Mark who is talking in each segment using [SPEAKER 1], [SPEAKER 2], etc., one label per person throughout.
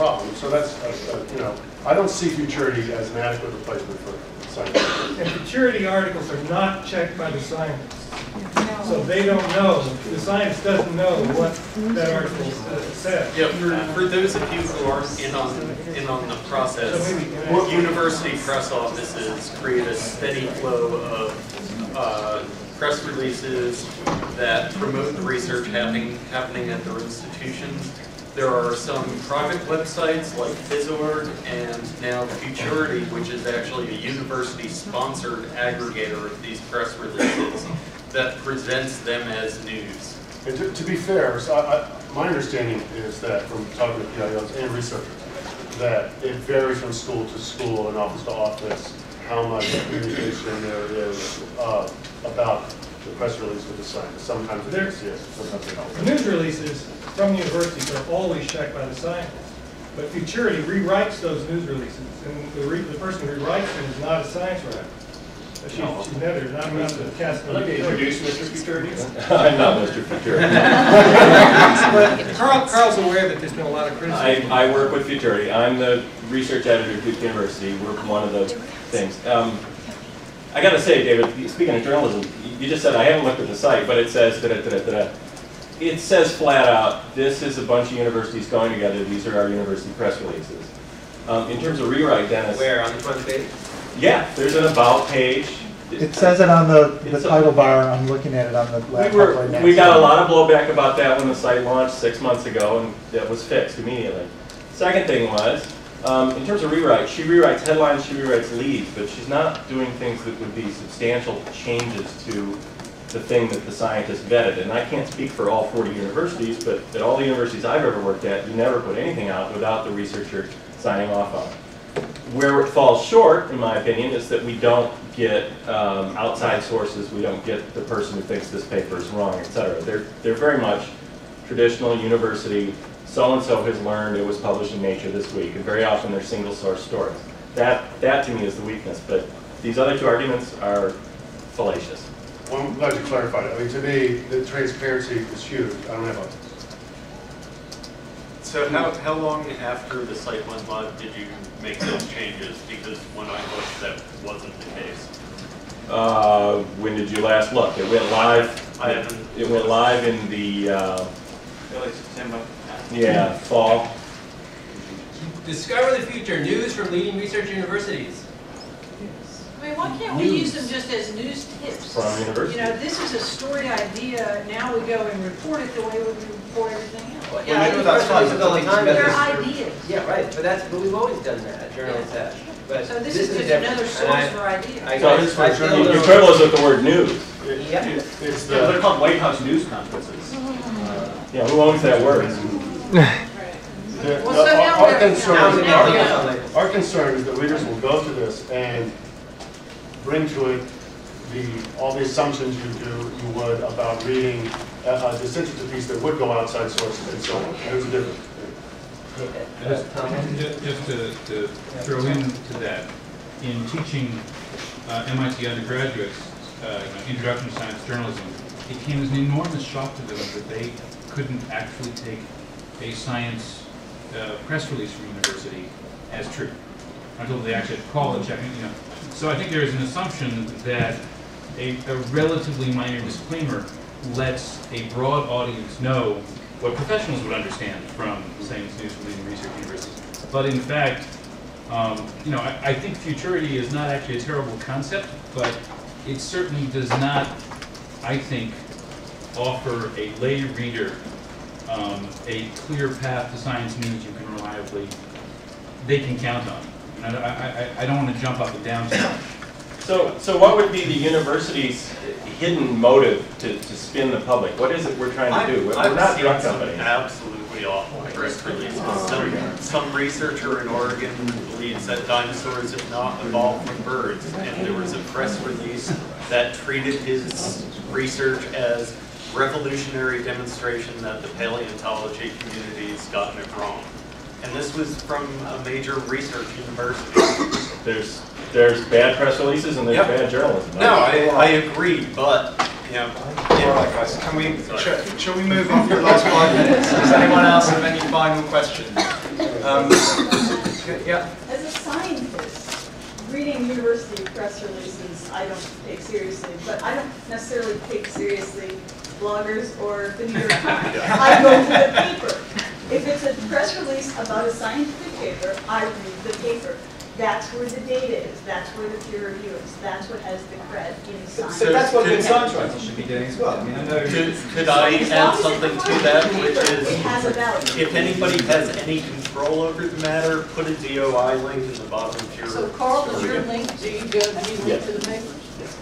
[SPEAKER 1] problem. So that's, you know, I don't see futurity as an adequate replacement for science.
[SPEAKER 2] And futurity articles are not checked by the scientists. So they don't know, the science doesn't know what that article says.
[SPEAKER 3] Yeah, for those of you who aren't in on the process, university press offices create a steady flow of press releases that promote the research happening at their institutions. There are some private websites like Phys.org and now Futurity, which is actually a university-sponsored aggregator of these press releases that presents them as news.
[SPEAKER 1] And to be fair, so my understanding is that from talking to PIOs and researchers, that it varies from school to school and office to office how much communication there is about the press release with the scientists. Sometimes it is, yes, sometimes it don't.
[SPEAKER 2] News releases from universities are always checked by the scientists, but Futurity rewrites those news releases, and the person who rewrites them is not a science writer. She's never, not to cast.
[SPEAKER 4] I'd like to introduce Mr. Futurity.
[SPEAKER 5] I'm not Mr. Futurity.
[SPEAKER 2] But Carl's aware that there's been a lot of criticism.
[SPEAKER 5] I work with Futurity. I'm the research editor at Duke University. We're one of those things. I got to say, David, speaking of journalism, you just said I haven't looked at the site, but it says it says flat out, this is a bunch of universities going together. These are our university press releases. In terms of rewrite, Dennis.
[SPEAKER 4] Where, on the front page?
[SPEAKER 5] Yeah, there's an about page.
[SPEAKER 6] It says it on the title bar. I'm looking at it on the laptop right now.
[SPEAKER 5] We got a lot of blowback about that when the site launched 6 months ago, and that was fixed immediately. Second thing was, in terms of rewrite, she rewrites headlines, she rewrites leads, but she's not doing things that would be substantial changes to the thing that the scientists vetted. And I can't speak for all 40 universities, but at all the universities I've ever worked at, you never put anything out without the researcher signing off on it. Where it falls short, in my opinion, is that we don't get outside sources, we don't get the person who thinks this paper is wrong, etc. They're very much traditional university, so-and-so has learned it was published in Nature this week, and very often they're single source stories. That to me is the weakness, but these other two arguments are fallacious.
[SPEAKER 1] Well, I'm glad you clarified it. I mean, to me, the transparency is huge. I don't have a...
[SPEAKER 3] So how long after the site went live did you make those changes? Because when I looked, that wasn't the case.
[SPEAKER 5] When did you last look? It went live.
[SPEAKER 3] I haven't.
[SPEAKER 5] It went live in the
[SPEAKER 4] Early September.
[SPEAKER 5] yeah, fall.
[SPEAKER 7] Discover the future, news from leading research universities.
[SPEAKER 8] I mean, why can't we use them just as news tips?
[SPEAKER 5] From university.
[SPEAKER 8] You know, this is a story idea, now we go and report it the way we report everything else.
[SPEAKER 4] Well, yeah, I do that's fine, but all the time.
[SPEAKER 8] They're ideas.
[SPEAKER 4] Yeah, right, but we've always done that, journalists have. But
[SPEAKER 8] So this is just another source for ideas.
[SPEAKER 5] You quibble with the word news.
[SPEAKER 4] Yeah.
[SPEAKER 1] It's
[SPEAKER 9] Yeah, they're
[SPEAKER 1] the...
[SPEAKER 9] called White House news conferences.
[SPEAKER 5] Yeah, who owns that word?
[SPEAKER 8] Well, so now
[SPEAKER 1] Our concern is that readers will go to this and bring to it all the assumptions you would about reading a disinterested piece that would go outside sources and so on. There's a difference.
[SPEAKER 10] Just to throw into that, in teaching MIT undergraduates Introduction to Science Journalism, it came as an enormous shock to them that they couldn't actually take a science press release from university as true until they actually call it checking. So I think there is an assumption that a relatively minor disclaimer lets a broad audience know what professionals would understand from saying it's news from leading research universities. But in fact, I think futurity is not actually a terrible concept, but it certainly does not, I think, offer a lay reader a clear path to science news you can reliably, they can count on. I don't want to jump up and down too much.
[SPEAKER 5] So what would be the university's hidden motive to spin the public? What is it we're trying to do? We're not a drug company.
[SPEAKER 3] Absolutely awful press releases. Some researcher in Oregon believes that dinosaurs have not evolved from birds, and there was a press release that treated his research as revolutionary demonstration that the paleontology community's gotten it wrong. And this was from a major research university.
[SPEAKER 5] There's bad press releases and there's bad journalism.
[SPEAKER 3] No, I agree, but
[SPEAKER 11] All right, guys. Shall we move on for the last 5 minutes? Does anyone else have any final questions?
[SPEAKER 3] Yeah.
[SPEAKER 12] As a scientist, reading university press releases, I don't take seriously, but I don't necessarily take seriously bloggers or the New York Times. I go to the paper. If it's a press release about a scientific paper, I read the paper. That's where the data is. That's where the peer review is. That's what has the cred in science.
[SPEAKER 9] So that's what good science writers should be doing as well. I mean, I know.
[SPEAKER 3] Could I add something to that, which
[SPEAKER 12] It has a value.
[SPEAKER 3] if anybody has any control over the matter, put a DOI link in the bottom of your.
[SPEAKER 8] So Carl, does your link, do you link to the papers?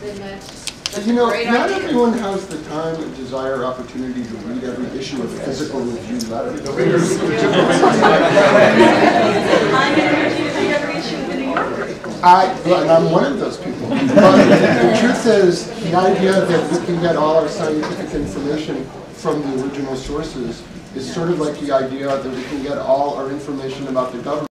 [SPEAKER 8] Then that's
[SPEAKER 13] You know,
[SPEAKER 8] a great
[SPEAKER 13] not
[SPEAKER 8] idea.
[SPEAKER 13] everyone has the time, desire, or opportunity to read every issue of Physical Review letter.
[SPEAKER 12] Time and energy to read every issue of the New Yorker.
[SPEAKER 13] And I'm one of those people. But the truth is, the idea that we can get all our scientific information from the original sources is sort of like the idea that we can get all our information about the government